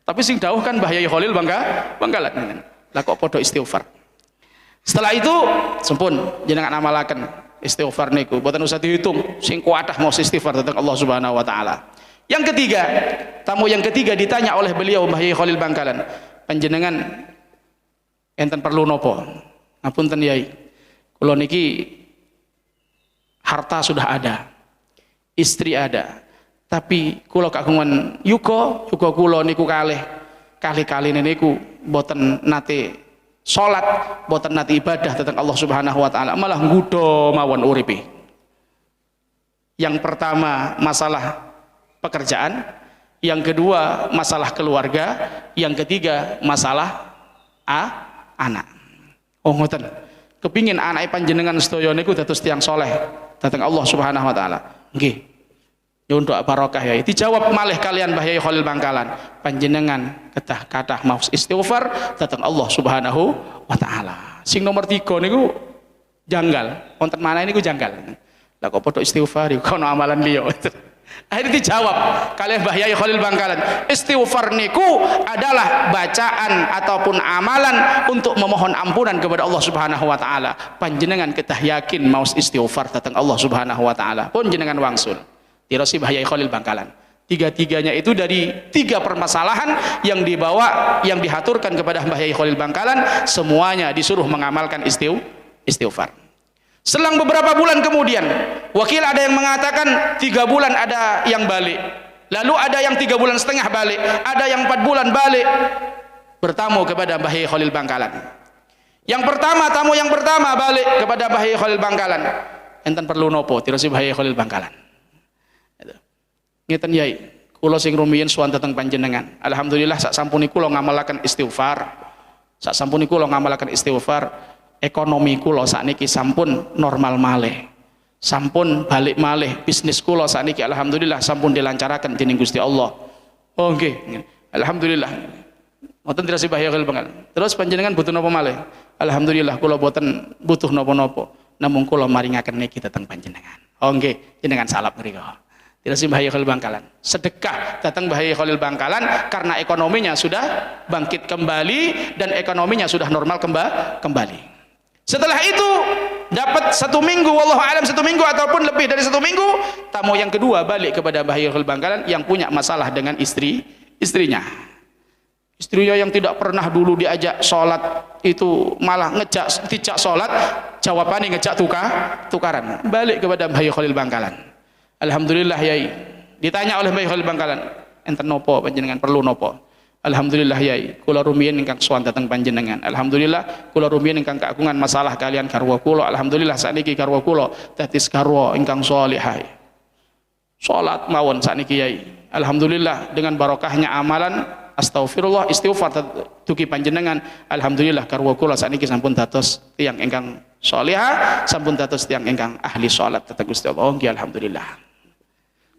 Tapi sing dawuh kan Mbah Yai Khalil Bangkalan. Lah kok podo istighfar. Setelah itu sampun jenengan amalaken istighfar niku boten usah dihitung, sing kuatah mau istighfar tentang Allah Subhanahu wa taala. Yang ketiga, tamu yang ketiga ditanya oleh beliau Mbah Yai Khalil Bangkalan, panjenengan enten perlu nopo? Ngapunten Yai, kula niki harta sudah ada, istri ada, tapi kula kagungan yuga kula niku kalih niku boten nate salat, boten nate ibadah tentang Allah Subhanahu wa taala, malah nggodha mawon uripe. Yang pertama masalah pekerjaan, yang kedua masalah keluarga, yang ketiga masalah anak. Oh ngoten. Kepingin anak panjenengan sedaya niku dados tiyang saleh dhateng Allah Subhanahu wa taala. Nggih. Nyuwun doa barokah ya. Dijawab malih kalian Mbah Yai Khalil Bangkalan. Panjenengan kathah maos istighfar dhateng Allah Subhanahu wa taala. Sing nomor 3 niku janggal. Wonten maneh niku janggal. Lah kok padha istighfar iku ana amalan liya. Akhirnya dijawab kalian Mbah Yai Khalil Bangkalan, istighfar niku adalah bacaan ataupun amalan untuk memohon ampunan kepada Allah Subhanahu wa taala. Panjenengan ketah yakin mau istighfar datang Allah Subhanahu wa taala pun jenengan wangsul. Tirasi Mbah Yai Khalil Bangkalan. Tiga-tiganya itu dari 3 permasalahan yang dibawa, yang dihaturkan kepada Mbah Yai Khalil Bangkalan, semuanya disuruh mengamalkan istighfar. Selang beberapa bulan kemudian, wakil ada yang mengatakan 3 bulan ada yang balik, lalu ada yang 3 bulan setengah balik, ada yang 4 bulan balik, bertamu kepada Mbah Yai Khalil Bangkalan. Yang pertama, tamu yang pertama balik kepada Mbah Yai Khalil Bangkalan, enten perlu nopo tirasi Mbah Yai Khalil Bangkalan. Ngeten Yai, kula sing rumiyin sowan dhateng panjenengan, alhamdulillah sak sampuni kula ngamalaken istighfar, sak sampuni kula ngamalaken istighfar, ekonomi kula sakniki sampun normal malih, sampun balik malih, bisnis kula sakniki alhamdulillah sampun dilancaraken dening Gusti Allah. Oh nggih, alhamdulillah. Mboten tirasi Mbah Yai Khalil Bangkalan. Terus panjenengan butuh napa malih? Alhamdulillah kula boten butuh napa-napa, namung kula maringaken niki dhateng panjenengan. Oh nggih, jenengan salap mriku. Tirasi Mbah Yai Khalil Bangkalan. Sedekah datang Mbah Yai Khalil Bangkalan karena ekonominya sudah bangkit kembali dan ekonominya sudah normal kembali. Setelah itu dapat 1 minggu, wallahu alam 1 minggu ataupun lebih dari 1 minggu, tamu yang kedua balik kepada Mbah Yai Khalil Bangkalan yang punya masalah dengan istrinya. Istrinya yang tidak pernah dulu diajak sholat itu malah dijak sholat, jawabannya ngejak tukaran. Balik kepada Mbah Yai Khalil Bangkalan. Alhamdulillah Yai, ditanya oleh Mbah Yai Khalil Bangkalan, enten nopo panjenengan perlu nopo? Alhamdulillah Yai, kula rumiyin ingkang sowan dhateng panjenengan. Alhamdulillah kula rumiyin ingkang kagungan masalah kalian garwa kula. Alhamdulillah sakniki garwa kula dadi garwa ingkang shalihah. Salat mawon sakniki Yai. Alhamdulillah dengan barokahnya amalan astaghfirullah istighfar dugi panjenengan. Alhamdulillah garwa kula sakniki sampun dados tiyang ingkang shalihah, sampun dados tiyang ingkang ahli salat dhateng Gusti Allah. Nggih alhamdulillah.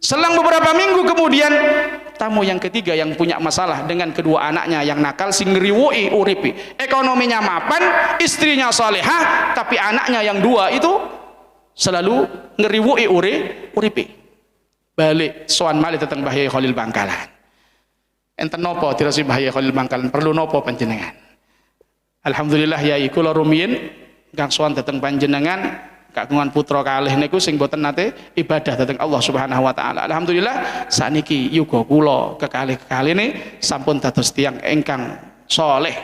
Selang beberapa minggu kemudian, tamu yang ketiga yang punya masalah dengan kedua anaknya yang nakal sing ngriwuki uripi. Ekonominya mapan, istrinya salehah, tapi anaknya yang 2 itu selalu ngriwuki uripi. Balik sowan malih dhateng Mbah Yai Khalil Bangkalan. Enten napa tirasi Mbah Yai Khalil Bangkalan? Perlu napa panjenengan? Alhamdulillah Yai, kula rumiyin ingkang sowan dhateng panjenengan kagungan putra kalih niku sing boten nate ibadah dhateng Allah Subhanahu wa taala. Alhamdulillah sakniki yuga kula kekalih-kekalihne sampun dados tiyang ingkang saleh,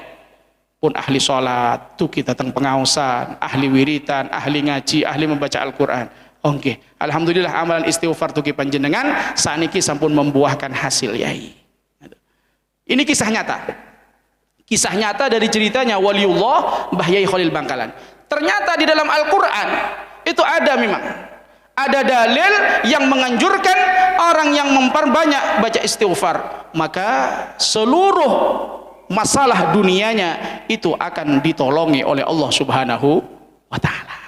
pun ahli salat, dugi dhateng pengaosan, ahli wiritan, ahli ngaji, ahli membaca Al-Qur'an. Oh nggih, alhamdulillah amalan istighfar dugi panjenengan sakniki sampun membuahkan hasil Yai. Ini kisah nyata. Kisah nyata dari ceritanya waliullah Mbah Yai Khalil Bangkalan. Ternyata di dalam Al-Quran itu ada memang ada dalil yang menganjurkan orang yang memperbanyak baca istighfar, maka seluruh masalah dunianya itu akan ditolongi oleh Allah Subhanahu wa taala.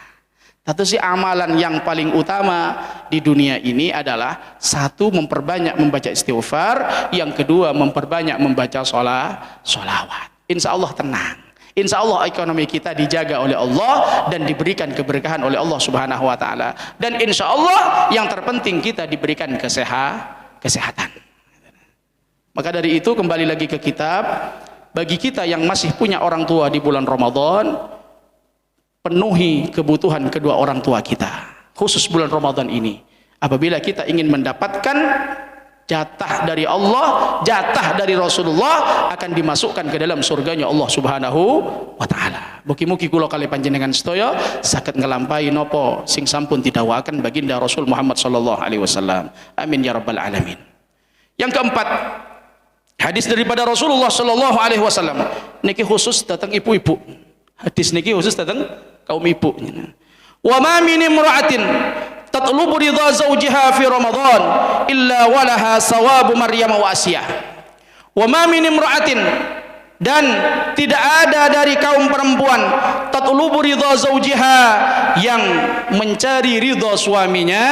Satu sih amalan yang paling utama di dunia ini adalah satu memperbanyak membaca istighfar, yang kedua memperbanyak membaca sholawat. Insya Allah tenang. Insya Allah ekonomi kita dijaga oleh Allah dan diberikan keberkahan oleh Allah Subhanahu wa taala. Dan insya Allah yang terpenting kita diberikan kesehatan. Maka dari itu kembali lagi ke kitab, bagi kita yang masih punya orang tua di bulan Ramadan, penuhi kebutuhan kedua orang tua kita. Khusus bulan Ramadan ini. Apabila kita ingin mendapatkan jatah dari Allah, jatah dari Rasulullah, akan dimasukkan ke dalam surganya Allah Subhanahu wa taala. Mugi-mugi kula kali panjenengan sedaya saged ngelampahi napa sing sampun didhawuhaken baginda Rasul Muhammad sallallahu alaihi wasallam. Amin ya rabbal alamin. Yang keempat, hadis daripada Rasulullah sallallahu alaihi wasallam niki khusus datang ibu-ibu. Hadis niki khusus datang kaum ibu. Wa ma min imra'atin tatlubu ridha zawjiha fi Ramadan illa walaha sawabu Maryam wa Asiyah. Wa ma min imra'atin, dan tidak ada dari kaum perempuan tatlubu ridha zawjiha yang mencari ridha suaminya,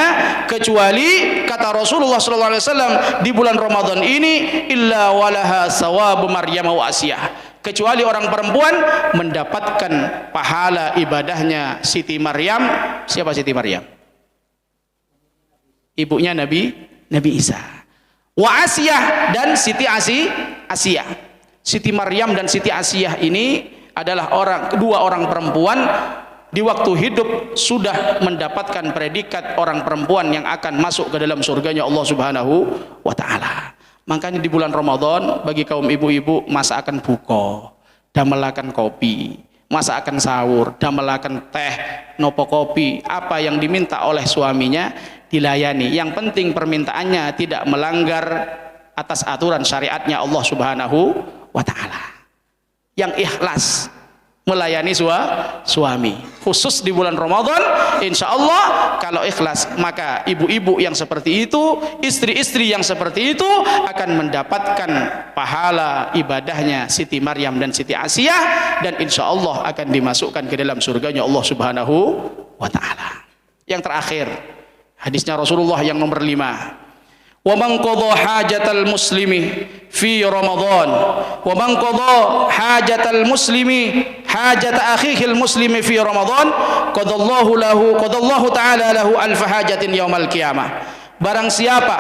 kecuali kata Rasulullah sallallahu alaihi wasallam di bulan Ramadan ini illa walaha sawabu Maryam wa Asiyah, kecuali orang perempuan mendapatkan pahala ibadahnya Siti Maryam. Siapa Siti Maryam? Ibunya Nabi Isa. Wa Asiyah, dan Siti Asiyah. Siti Maryam dan Siti Asiyah ini adalah kedua orang perempuan di waktu hidup sudah mendapatkan predikat orang perempuan yang akan masuk ke dalam surganya Allah Subhanahu wa taala. Makanya di bulan Ramadan bagi kaum ibu-ibu masakan buka, damelakan kopi, masakan sahur, damelaken teh, nopo kopi, apa yang diminta oleh suaminya dilayani. Yang penting permintaannya tidak melanggar atas aturan syariatnya Allah Subhanahu wa taala. Yang ikhlas melayani suami, khusus di bulan Ramadan, insya Allah kalau ikhlas, maka ibu-ibu yang seperti itu, istri-istri yang seperti itu akan mendapatkan pahala ibadahnya Siti Maryam dan Siti Asiyah, dan insya Allah akan dimasukkan ke dalam surganya Allah Subhanahu wa taala. Yang terakhir, hadisnya Rasulullah yang nomor 5. Wa man qadha hajatal muslimi fi Ramadan, wa man qadha hajatal muslimi hajata akhihil muslimi fi Ramadan, qadallahu ta'ala lahu alf hajatin yaumal qiyamah. Barang siapa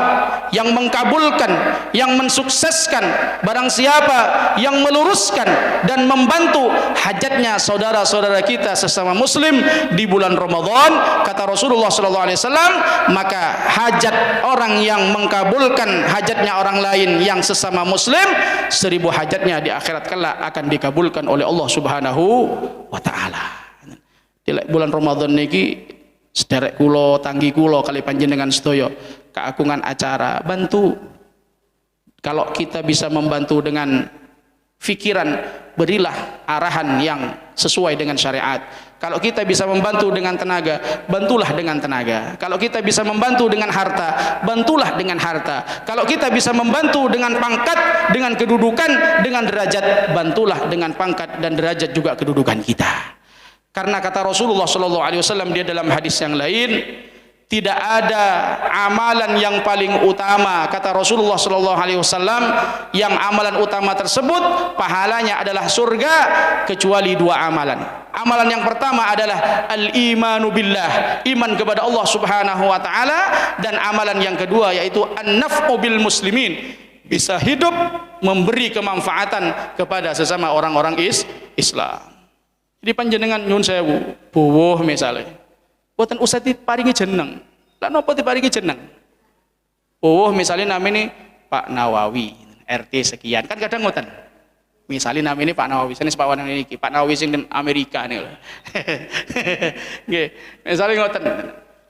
yang mengkabulkan, yang mensukseskan, barang siapa yang meluruskan dan membantu hajatnya saudara-saudara kita sesama muslim di bulan Ramadan, kata Rasulullah SAW, maka hajat orang yang mengkabulkan hajatnya orang lain yang sesama muslim, 1000 hajatnya di akhirat kelak akan dikabulkan oleh Allah Subhanahu wa taala. Di bulan Ramadan niki sederek kula, tanggi kula kali panjenengan sedaya keagungan acara bantu. Kalau kita bisa membantu dengan fikiran, berilah arahan yang sesuai dengan syariat. Kalau kita bisa membantu dengan tenaga, bantulah dengan tenaga. Kalau kita bisa membantu dengan harta, bantulah dengan harta. Kalau kita bisa membantu dengan pangkat, dengan kedudukan, dengan derajat, bantulah dengan pangkat dan derajat juga kedudukan kita. Karena kata Rasulullah SAW dia dalam hadis yang lain, tidak ada amalan yang paling utama, kata Rasulullah SAW, yang amalan utama tersebut pahalanya adalah surga, kecuali 2 amalan. Amalan yang pertama adalah al-imanu billah, iman kepada Allah Subhanahu wa taala, dan amalan yang kedua yaitu an-naf'u bil muslimin, bisa hidup memberi kemanfaatan kepada sesama orang-orang Islam. Jadi panjenengan nyun sewu buwuh misalnya boten usah diparingi jeneng. Lah napa diparingi jeneng? Buwuh misalnya namanya Pak Nawawi, RT sekian, kan kadang ngoten. Misalnya namanya Pak Nawawi, sanes Pak Nawawi iki, Pak Nawawi sing Amerika niku. Nggih, misalnya ngoten.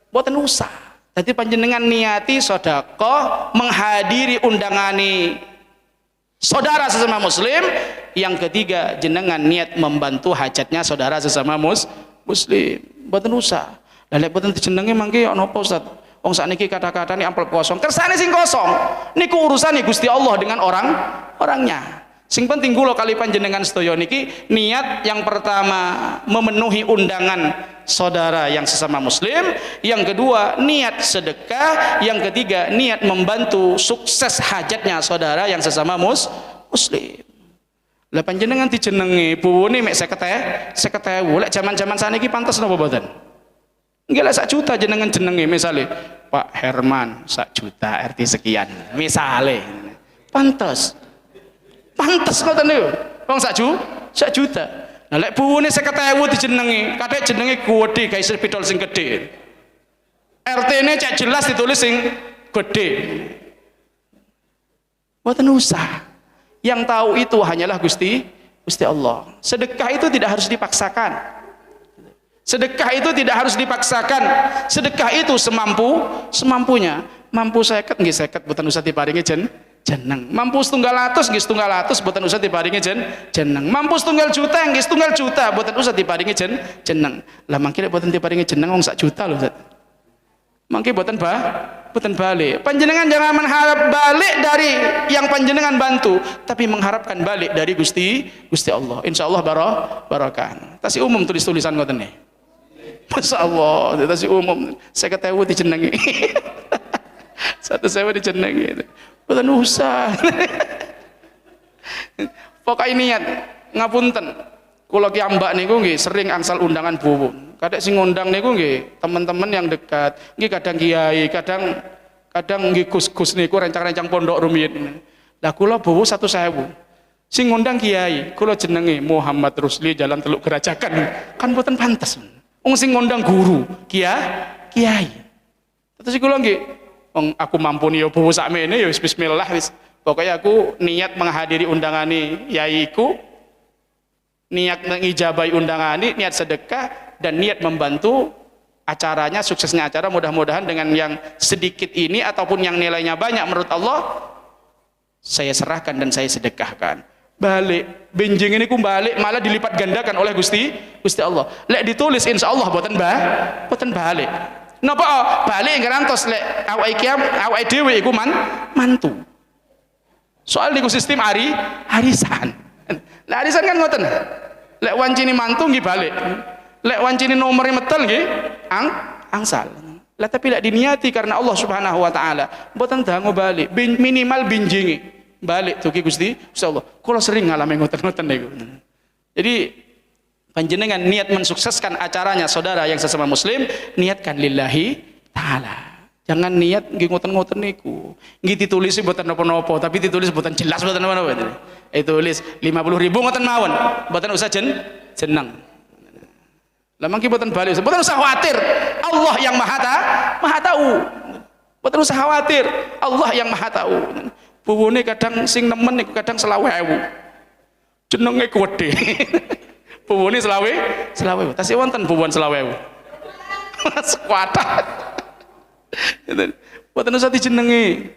Boten usah. Dadi panjenengan niati sedekah menghadiri undangane saudara sesama muslim. Yang ketiga, jenengan niat membantu hajatnya saudara sesama muslim. Mboten usah. Lah lek mboten dijenenge mangke ana apa Ustaz? Wong sakniki kata-kata ini amplop kosong. Kersane sing kosong. Niku urusane Gusti Allah dengan orangnya. Sing penting kula kali panjenengan sedaya niki niat yang pertama memenuhi undangan saudara yang sesama muslim, yang kedua niat sedekah, yang ketiga niat membantu sukses hajatnya saudara yang sesama muslim. Lah panjenengan dijenengi buwune mek 50.000, lek jaman-jaman saniki pantes napa mboten? Nggih lek 1 juta jenengan jenenge misale Pak Herman 1 juta RT sekian. Misale pantes. Pantes ngoten niku. Wong 1 juta. Nah lek buwune 50.000 dijenengi, kadek jenenge gedhe gawe spidol sing gedhe. RT-ne cek jelas ditulis sing gedhe. Mboten usah. Yang tahu itu hanyalah Gusti Allah. Sedekah itu tidak harus dipaksakan. Sedekah itu tidak harus dipaksakan. Sedekah itu semampunya. Mampu 50 nggih 50 boten usah diparingi jeneng. Mampu 100 nggih 100 boten usah diparingi jeneng. Mampu 1 juta nggih 1 juta boten usah diparingi jeneng. Lah mangke boten diparingi jeneng wong 1 juta lho Ustaz. Mangke boten balik. Panjenengan jangan mengharap balik dari yang panjenengan bantu, tapi mengharapkan balik dari Gusti Allah. Insyaallah barokah. Tasih umum tulis-tulisan ngoten nggih. Masyaallah, tasih umum 50.000 dijenengi. 1.000 dijenengi. Boten usah. Pokoke niat ngapunten. Kula ki ambak niku nggih sering angsal undangan buwun. Kadek sing ngundang niku nggih teman-teman yang dekat. Nggih kadang kiai, kadang nggih gus-gus niku rencang-rencang pondok rumiyin. Lah kula buwu 1.000. Sing ngundang kiai, kula jenenge Muhammad Rusli Jalan Teluk Gerajakan. Kan mboten pantes. Wong sing ngundang guru, kiai. Terus kula nggih, wong aku mampu nih yo buwu sakmene ya bismillah wis. Pokoknya aku niat menghadiri undangane yaiku. niat mengijabai undangan ini, niat sedekah dan niat membantu acaranya, suksesnya acara. Mudah-mudahan dengan yang sedikit ini ataupun yang nilainya banyak menurut Allah, saya serahkan dan saya sedekahkan. Balik benjing ini ku balik malah dilipat gandakan oleh Gusti Allah. Lek ditulis insya Allah boten balik. Napa balik ngerantos lek awake dhewe iku mantu. Soal niku sistem arisan. Lah arisan kan ngoten. Lek wancine mantu nggih balik. Lek wancine nomere metel nggih angsal. Lah tapi lek diniati karena Allah Subhanahu wa taala, mboten dangu balik. Minimal binjingi. Balik tuh Gusti Allah. Kula sering ngalami ngoten-ngoten niku. Jadi panjenengan niat mensukseskan acaranya saudara yang sesama muslim, niatkan lillahi taala. Jangan niat nggih ngoten-ngoten niku. Nggih ditulis mboten napa-napa, tapi ditulis mboten jelas mboten napa-napa. Tulis 50.000 ngoten mawon. Mboten usah jeneng. Lah mangke mboten balik, mboten usah khawatir. Allah yang maha tahu. Mboten usah khawatir. Allah yang maha tahu. Puwune kadang sing nemen niku kadang 20.000. Jenenge gede. Puwune 20.000. Tasih wonten puwon 20.000. Sekuatan. Mboten usah dijenengi.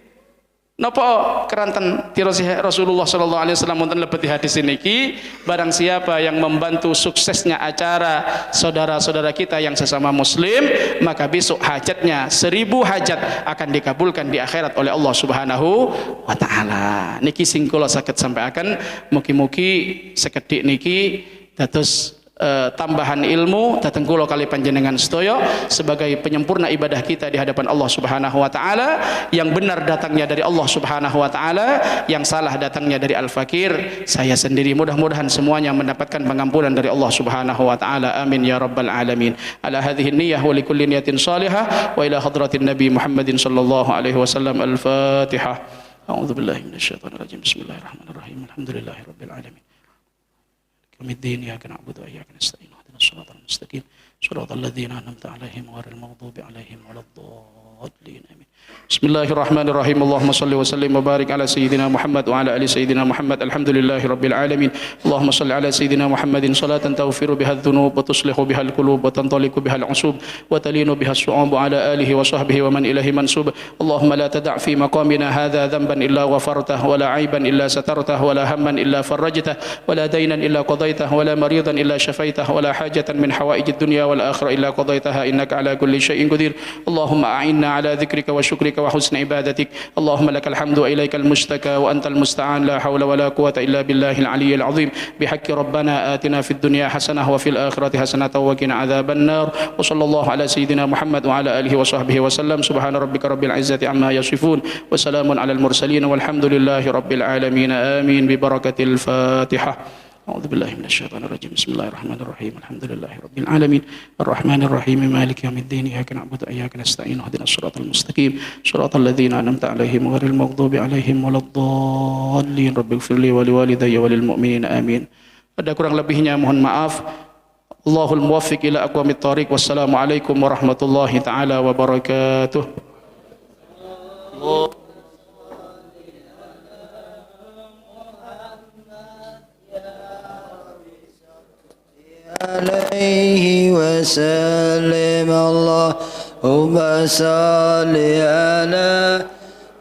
Napa keranten tirosih Rasulullah sallallahu alaihi wasallam wonten lebet di hadis niki, barang siapa yang membantu suksesnya acara saudara-saudara kita yang sesama muslim, maka besok hajatnya 1000 hajat akan dikabulkan di akhirat oleh Allah Subhanahu wa taala. Niki sing kula saged sampaikan, mugi-mugi sekedhik niki dados tambahan ilmu dateng kula kali panjenengan sedaya sebagai penyempurna ibadah kita di hadapan Allah Subhanahu wa taala. Yang benar datangnya dari Allah Subhanahu wa taala, yang salah datangnya dari al-fakir saya sendiri. Mudah-mudahan semuanya mendapatkan pengampunan dari Allah Subhanahu wa taala. Amin ya rabbal alamin. Ala hadhihi niyyah wa likulli niyatin salihah wa ila hadratin nabi Muhammadin sallallahu alaihi wasallam. Al-Fatihah. A'udzu billahi minasyaitonir rajim. Bismillahirrahmanirrahim. Alhamdulillahirabbil alamin. الدين إياك نعبد وإياك نستعين اهدنا الصراط المستقيم صراط الذين أنعمت عليهم غير المغضوب عليهم ولا الضالين آمين. بسم الله الرحمن الرحيم. اللهم صل وسلم وبارك على سيدنا محمد وعلى آل سيدنا محمد. الحمد لله رب العالمين. اللهم صل على سيدنا محمد صلاة تغفر بها الذنوب وتصلح بها القلوب وتنطلق بها العصوب وتلين بها الصعوب وعلى آله وصحبه ومن إليه منسوب. اللهم لا تدع في مقامنا هذا ذنبا إلا غفرته ولا عيبا إلا سترته ولا هما إلا فرجته ولا دينا إلا قضيته ولا مريضا إلا شفيته ولا حاجة من حوائج الدنيا والآخرة إلا قضيتها إنك على كل شيء قدير. اللهم أعنا على ذكرك وشكرك وحسن عبادتك. اللهم لك الحمد وإليك المشتكى وأنت المستعان. لا حول ولا قوة إلا بالله العلي العظيم. بحق ربنا آتنا في الدنيا حسنة وفي الآخرة حسنة وقنا عذاب النار. وصلى الله على سيدنا محمد وعلى آله وصحبه وسلم. سبحان ربك رب العزة عما يصفون وسلام على المرسلين والحمد لله رب العالمين. آمين ببركة الفاتحة. أعوذ بالله من الشيطان الرجيم. بسم الله الرحمن الرحيم. الحمد لله رب العالمين الرحمن الرحيم مالك يوم الدين إياك نعبد وإياك نستعين اهدنا الصراط المستقيم صراط الذين أنعمت عليهم غير المغضوب عليهم ولا الضالين. رب اغفر لي ولوالدي وللمؤمنين آمين. Ada kurang lebihnya mohon maaf. Allahul muwaffiq ila aqwamit thariq. Wassalamualaikum warahmatullahi taala wabarakatuh. عليه وسلم. اللهم صل على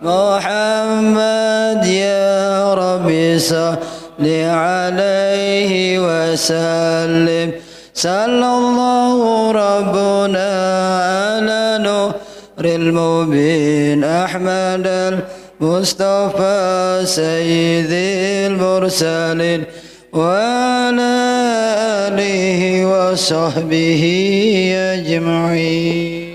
محمد يا رب صل عليه وسلم. صلى الله ربنا على نور المبين أحمد المصطفى سيد المرسلين وعلى آله وصحبه أجمعين.